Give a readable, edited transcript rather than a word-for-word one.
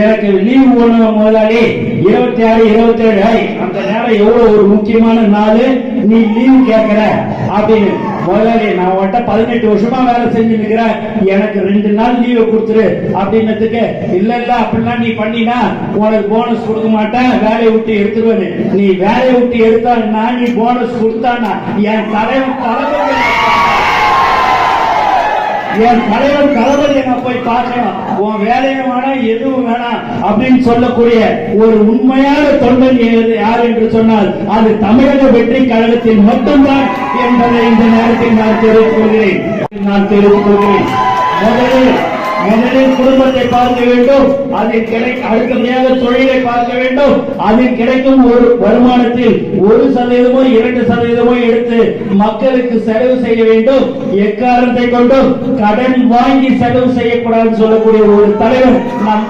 எனக்கு லீவு போன முதலாளி 26, 27 அந்த நேரம் எவ்வளவு ஒரு முக்கியமான நாள், நீ லீவு கேட்கிற அப்படின்னு. முதலாளி நான் உன்கிட்ட 18 வருஷமா வேலை செஞ்சு நிக்கிறேன், எனக்கு 2 நாள் லீவு கொடுத்துரு அப்படின்னதுக்கு, இல்ல இல்ல அப்படின்னா நீ பண்ணினா உனக்கு போனஸ் கொடுக்க மாட்டேன், வேலையை விட்டு எடுத்துருவேன்னு. நீ வேலையை விட்டு எடுத்தா நீ போனஸ் கொடுத்தானா என் தலைவன் தளபதி நான் போய் பார்க்கணும், உன் வேலையும் வேணாம் எதுவும் வேணாம் அப்படின்னு சொல்லக்கூடிய ஒரு உண்மையான தொண்டன் யார் என்று சொன்னால் அது தமிழக வெற்றி கழகத்தில் மட்டும்தான் என்பதை இந்த நேரத்தில் நான் தெரிவித்துக் கொள்கிறேன். முதலில் குடும்பத்தை பார்க்க வேண்டும், அதில் அடுத்தபடியாக தொழிலை பார்க்க வேண்டும். அதில் கிடைக்கும் ஒரு வருமானத்தில் 1%, 2% எடுத்து மக்களுக்கு செலவு செய்ய வேண்டும். எக்காரணத்தை கொண்டும் கடன் வாங்கி செலவு செய்யக்கூடாதுன்னு சொல்லக்கூடிய ஒரு தலைவர் நம்